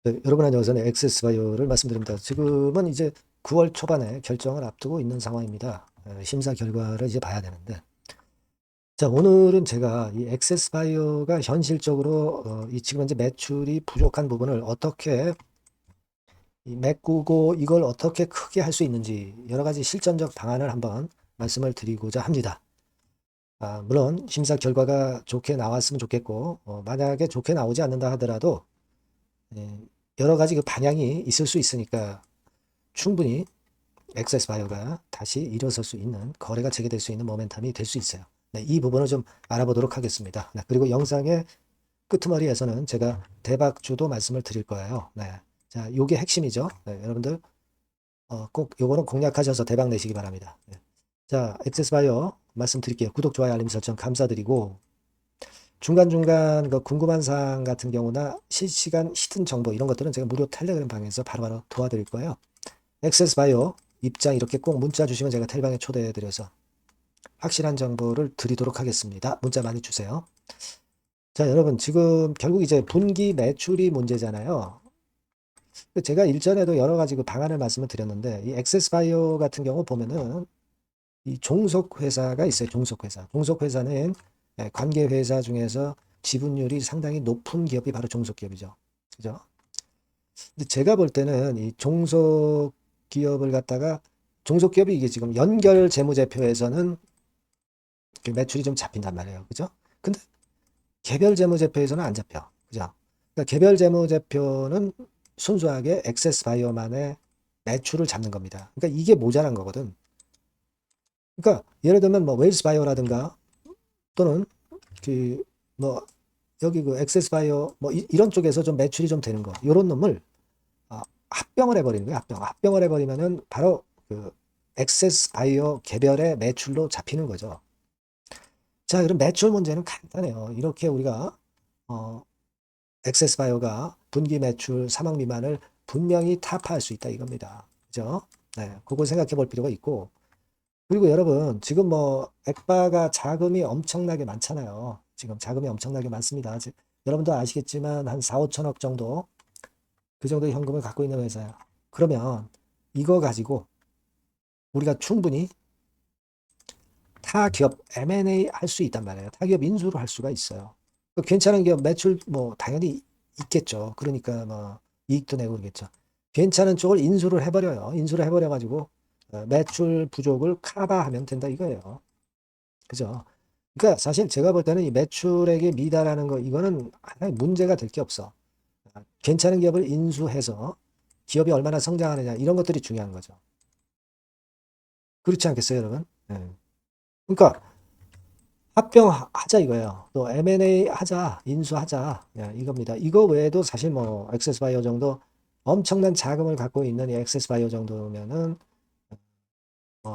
네, 여러분 안녕하세요. 엑세스바이오를 말씀드립니다. 지금은 이제 9월 초반에 결정을 앞두고 있는 상황입니다. 심사 결과를 이제 봐야 되는데. 자, 오늘은 제가 이 엑세스바이오가 현실적으로 이 지금 현재 매출이 부족한 부분을 어떻게 메꾸고 이걸 어떻게 크게 할 수 있는지 여러 가지 실전적 방안을 한번 말씀을 드리고자 합니다. 물론 심사 결과가 좋게 나왔으면 좋겠고, 만약에 좋게 나오지 않는다 하더라도 예, 여러 가지 그 방향이 있을 수 있으니까 충분히 엑세스바이오가 다시 일어설 수 있는 거래가 재개될 수 있는 모멘텀이 될 수 있어요. 네, 이 부분을 좀 알아보도록 하겠습니다. 네, 그리고 영상의 끄트머리에서는 제가 대박주도 말씀을 드릴 거예요. 네, 자, 요게 핵심이죠. 네, 여러분들 꼭 요거는 공략하셔서 대박 내시기 바랍니다. 네. 자, 엑세스바이오 말씀드릴게요. 구독, 좋아요, 알림 설정 감사드리고 중간중간 그 궁금한 사항 같은 경우나 실시간 히든 정보 이런 것들은 제가 무료 텔레그램 방에서 바로바로 도와드릴 거예요. 엑세스바이오 입장 이렇게 꼭 문자 주시면 제가 텔방에 초대해드려서 확실한 정보를 드리도록 하겠습니다. 문자 많이 주세요. 자, 여러분 지금 결국 이제 분기 매출이 문제잖아요. 제가 일전에도 여러 가지 그 방안을 말씀을 드렸는데 이 엑세스바이오 같은 경우 보면은 이 종속회사가 있어요. 종속회사. 종속회사는 관계회사 중에서 지분율이 상당히 높은 기업이 바로 종속기업이죠. 그죠? 근데 제가 볼 때는 이 종속기업을 갖다가 종속기업이 이게 지금 연결 재무제표에서는 그 매출이 좀 잡힌단 말이에요. 그죠? 근데 개별 재무제표에서는 안 잡혀. 그죠? 그러니까 개별 재무제표는 순수하게 액세스 바이오만의 매출을 잡는 겁니다. 그러니까 이게 모자란 거거든. 그러니까 예를 들면 뭐 웰스 바이오라든가 또는 그 뭐 여기 그 액세스 바이오 뭐 이런 쪽에서 좀 매출이 좀 되는 거. 이런 놈을 합병을 해버리는 거예요. 합병을 해버리면은 바로 그 액세스 바이오 개별의 매출로 잡히는 거죠. 자, 그럼 매출 문제는 간단해요. 이렇게 우리가 어, 액세스 바이오가 분기 매출 3억 미만을 분명히 타파할 수 있다 이겁니다. 그죠? 네, 그거 생각해 볼 필요가 있고. 그리고 여러분, 지금 뭐 액바가 자금이 엄청나게 많잖아요. 지금 자금이 엄청나게 많습니다. 여러분도 아시겠지만 한 4, 5천억 정도 그 정도의 현금을 갖고 있는 회사야. 그러면 이거 가지고 우리가 충분히 타 기업 M&A 할 수 있단 말이에요. 타 기업 인수를 할 수가 있어요. 괜찮은 기업 매출 뭐 당연히 있겠죠. 그러니까 뭐 이익도 내고 그러겠죠. 괜찮은 쪽을 인수를 해버려요. 인수를 해버려가지고 매출 부족을 커버하면 된다 이거예요. 그죠? 그러니까 사실 제가 볼 때는 이 매출액에 미달하는 거 이거는 하나의 문제가 될 게 없어. 괜찮은 기업을 인수해서 기업이 얼마나 성장하느냐 이런 것들이 중요한 거죠. 그렇지 않겠어요, 여러분? 네. 그러니까 합병하자 이거예요. 또 M&A 하자, 인수하자. 예, 이겁니다. 이거 외에도 사실 뭐 액세스바이오 정도 엄청난 자금을 갖고 있는 이 액세스바이오 정도면은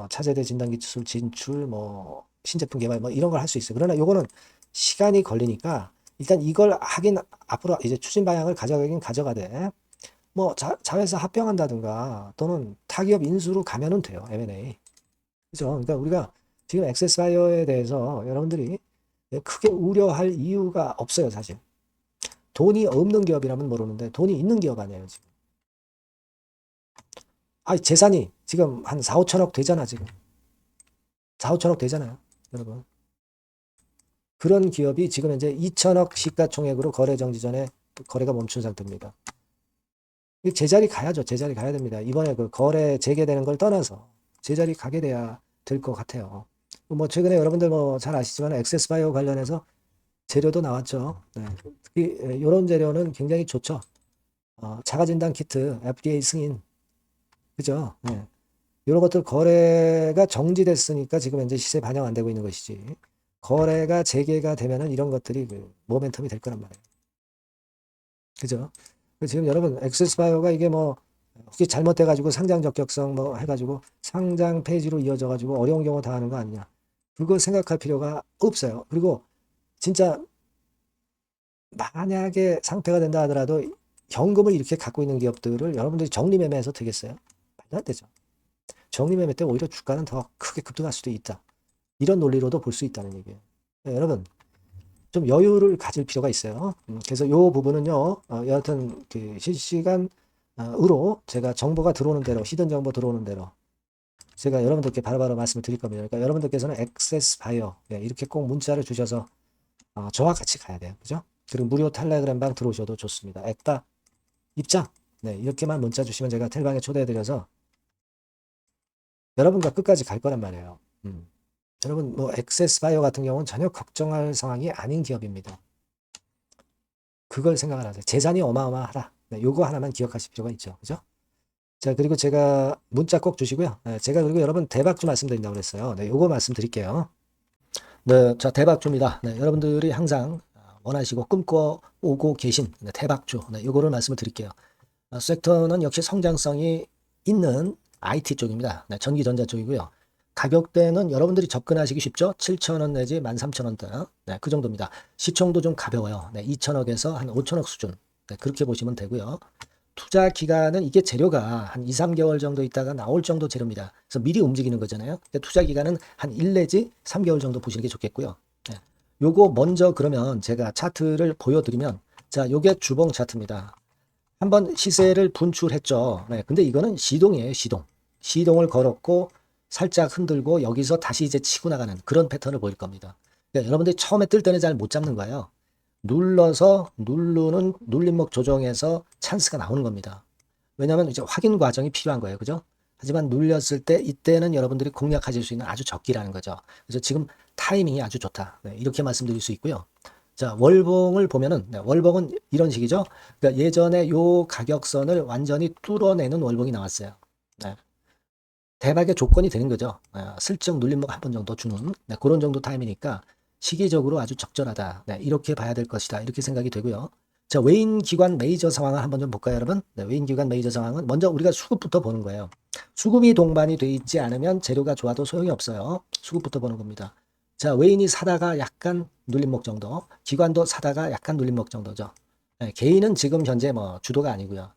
차세대 진단기 기술 진출, 뭐 신제품 개발 뭐 이런 걸 할 수 있어요. 그러나 요거는 시간이 걸리니까 일단 이걸 하긴 앞으로 이제 추진 방향을 가져가긴 가져가되 뭐 자회사 합병한다든가 또는 타기업 인수로 가면은 돼요. M&A. 그죠? 그러니까 우리가 지금 액세스바이오에 대해서 여러분들이 크게 우려할 이유가 없어요, 사실. 돈이 없는 기업이라면 모르는데 돈이 있는 기업 아니에요, 지금. 재산이 지금 한 4, 5천억 되잖아, 지금. 4, 5천억 되잖아요, 여러분. 그런 기업이 지금 현재 2천억 시가총액으로 거래 정지 전에 거래가 멈춘 상태입니다. 제자리 가야죠. 제자리 가야 됩니다. 이번에 그 거래 재개되는 걸 떠나서 제자리 가게 돼야 될 것 같아요. 뭐 최근에 여러분들 뭐 잘 아시지만 액세스바이오 관련해서 재료도 나왔죠. 네. 특히 이런 재료는 굉장히 좋죠. 자가진단 키트, FDA 승인, 그죠? 네. 이런 것들 거래가 정지됐으니까 지금 현재 시세 반영 안 되고 있는 것이지. 거래가 재개가 되면은 이런 것들이 그 모멘텀이 될 거란 말이에요. 그죠? 지금 여러분 엑세스바이오가 이게 뭐 혹시 잘못돼가지고 상장 적격성 뭐 해가지고 상장 페이지로 이어져가지고 어려운 경우 다 하는 거 아니냐? 그거 생각할 필요가 없어요. 그리고 진짜 만약에 상폐가 된다 하더라도 현금을 이렇게 갖고 있는 기업들을 여러분들이 정리매매해서 되겠어요? 말도 안 되죠. 정리매매 때 오히려 주가는 더 크게 급등할 수도 있다. 이런 논리로도 볼 수 있다는 얘기예요. 네, 여러분 좀 여유를 가질 필요가 있어요. 그래서 요 부분은요, 여하튼 그 실시간으로 제가 정보가 들어오는 대로, 히든 정보 들어오는 대로 제가 여러분들께 바로바로 말씀을 드릴 겁니다. 그러니까 여러분들께서는 액세스 바이어 이렇게 꼭 문자를 주셔서 저와 같이 가야 돼요. 그죠? 그리고 무료 텔레그램 방 들어오셔도 좋습니다. 액다 입장. 네, 이렇게만 문자 주시면 제가 텔방에 초대해드려서 여러분과 끝까지 갈 거란 말이에요. 여러분 뭐 액세스 바이어 같은 경우는 전혀 걱정할 상황이 아닌 기업입니다. 그걸 생각을 하세요. 재산이 어마어마하다. 네, 요거 하나만 기억하실 필요가 있죠. 그죠? 자, 그리고 제가 문자 꼭 주시고요. 네, 제가 그리고 여러분 대박주 말씀드린다고 그랬어요. 네, 요거 말씀드릴게요. 네, 자, 대박주입니다. 네, 여러분들이 항상 원하시고 꿈꿔오고 계신 대박주. 네, 요거를 말씀을 드릴게요. 섹터는 역시 성장성이 있는 IT 쪽입니다. 네, 전기전자 쪽이고요. 가격대는 여러분들이 접근하시기 쉽죠? 7,000원 내지 13,000원대. 네, 그 정도입니다. 시총도 좀 가벼워요. 네, 2천억에서 한 5천억 수준. 네, 그렇게 보시면 되고요. 투자 기간은 이게 재료가 한 2, 3개월 정도 있다가 나올 정도 재료입니다. 그래서 미리 움직이는 거잖아요. 근데 투자 기간은 한 1 내지 3개월 정도 보시는 게 좋겠고요. 네. 요거 먼저 그러면 제가 차트를 보여드리면 자, 요게 주봉 차트입니다. 한번 시세를 분출했죠. 네, 근데 이거는 시동이에요, 시동. 시동을 걸었고 살짝 흔들고 여기서 다시 이제 치고 나가는 그런 패턴을 보일 겁니다. 그러니까 여러분들이 처음에 뜰 때는 잘 못 잡는 거예요. 눌러서 누르는 눌림목 조정에서 찬스가 나오는 겁니다. 왜냐하면 이제 확인 과정이 필요한 거예요. 그죠? 하지만 눌렸을 때 이때는 여러분들이 공략하실 수 있는 아주 적기라는 거죠. 그래서 지금 타이밍이 아주 좋다. 네, 이렇게 말씀드릴 수 있고요. 자, 월봉을 보면은 네, 월봉은 이런 식이죠. 그러니까 예전에 요 가격선을 완전히 뚫어내는 월봉이 나왔어요. 네, 대박의 조건이 되는 거죠. 슬쩍 눌림목 한 번 정도 주는 그런 정도 타임이니까 시기적으로 아주 적절하다. 네, 이렇게 봐야 될 것이다. 이렇게 생각이 되고요. 자, 외인 기관 메이저 상황을 한번 좀 볼까요, 여러분? 네, 외인 기관 메이저 상황은 먼저 우리가 수급부터 보는 거예요. 수급이 동반이 돼 있지 않으면 재료가 좋아도 소용이 없어요. 수급부터 보는 겁니다. 자, 외인이 사다가 약간 눌림목 정도, 기관도 사다가 약간 눌림목 정도죠. 네, 개인은 지금 현재 뭐 주도가 아니고요.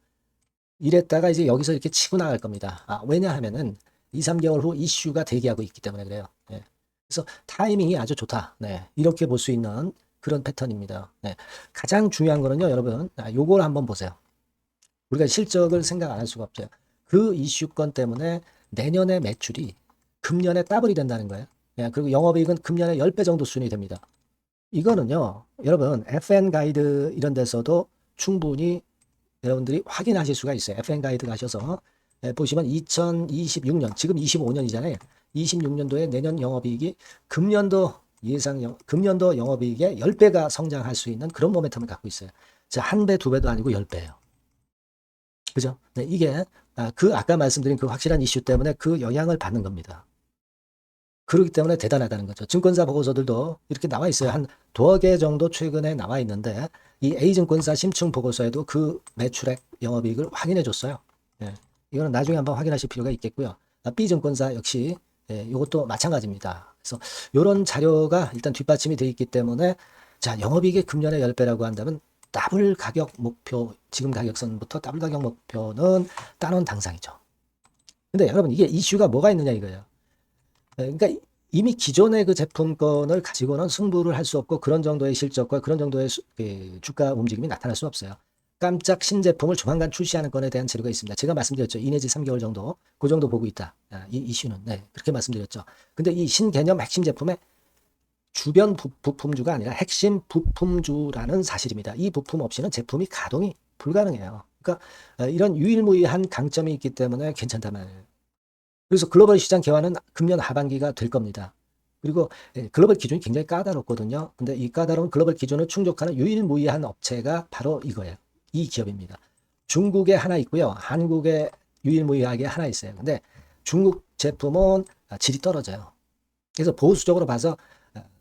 이랬다가 이제 여기서 이렇게 치고 나갈 겁니다. 왜냐하면은 2, 3개월 후 이슈가 대기하고 있기 때문에 그래요. 네. 그래서 타이밍이 아주 좋다. 네. 이렇게 볼 수 있는 그런 패턴입니다. 네. 가장 중요한 거는요, 여러분. 요걸 한번 보세요. 우리가 실적을 생각 안 할 수가 없죠. 그 이슈건 때문에 내년의 매출이 금년에 더블이 된다는 거예요. 네. 그리고 영업이익은 금년에 10배 정도 수준이 됩니다. 이거는요, 여러분, FN 가이드 이런 데서도 충분히 여러분들이 확인하실 수가 있어요. FN 가이드 가셔서 보시면 2026년, 지금 25년이잖아요. 26년도에 내년 영업이익이 금년도 영업이익의 10배가 성장할 수 있는 그런 모멘텀을 갖고 있어요. 자, 한 배, 두 배도 아니고 10배예요. 그죠? 네, 이게 아까 말씀드린 그 확실한 이슈 때문에 그 영향을 받는 겁니다. 그렇기 때문에 대단하다는 거죠. 증권사 보고서들도 이렇게 나와 있어요. 한 두어 개 정도 최근에 나와 있는데 이 A증권사 심층 보고서에도 그 매출액 영업이익을 확인해 줬어요. 예. 이거는 나중에 한번 확인하실 필요가 있겠고요. B증권사 역시 이것도 마찬가지입니다. 그래서 이런 자료가 일단 뒷받침이 되어 있기 때문에 자, 영업이익이 금년에 10배라고 한다면 더블 가격 목표, 지금 가격선부터 더블 가격 목표는 따놓은 당상이죠. 근데 여러분 이게 이슈가 뭐가 있느냐 이거예요. 그러니까 이미 기존의 그 제품권을 가지고는 승부를 할 수 없고 그런 정도의 실적과 그런 정도의 주가 움직임이 나타날 수 없어요. 깜짝 신제품을 조만간 출시하는 건에 대한 재료가 있습니다. 제가 말씀드렸죠. 2 내지 3개월 정도, 그 정도 보고 있다. 이 이슈는. 네, 그렇게 말씀드렸죠. 근데 이 신개념 핵심 제품의 주변 부품주가 아니라 핵심 부품주라는 사실입니다. 이 부품 없이는 제품이 가동이 불가능해요. 그러니까 이런 유일무이한 강점이 있기 때문에 괜찮단 말이에요. 그래서 글로벌 시장 개화는 금년 하반기가 될 겁니다. 그리고 글로벌 기준이 굉장히 까다롭거든요. 근데 이 까다로운 글로벌 기준을 충족하는 유일무이한 업체가 바로 이거예요. 이 기업입니다. 중국에 하나 있고요. 한국에 유일무이하게 하나 있어요. 근데 중국 제품은 질이 떨어져요. 그래서 보수적으로 봐서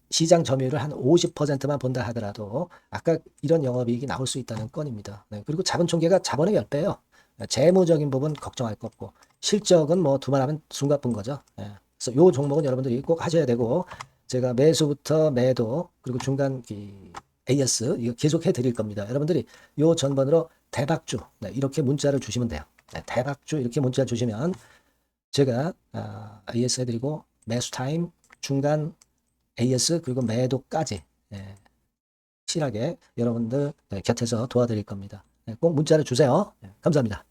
시장 점유율을 한 50%만 본다 하더라도 아까 이런 영업이익이 나올 수 있다는 건입니다. 네, 그리고 자본 총계가 자본의 10배예요. 재무적인 부분 걱정할 거 없고 실적은 뭐 두말하면 숨가쁜 거죠. 예. 그래서 요 종목은 여러분들이 꼭 하셔야 되고 제가 매수부터 매도 그리고 중간 AS 이거 계속 해드릴 겁니다. 여러분들이 요 전번으로 대박주 이렇게 문자를 주시면 돼요. 대박주 이렇게 문자 주시면 제가 AS 해드리고 매수 타임 중간 AS 그리고 매도까지 확실하게 여러분들 곁에서 도와드릴 겁니다. 꼭 문자를 주세요. 감사합니다.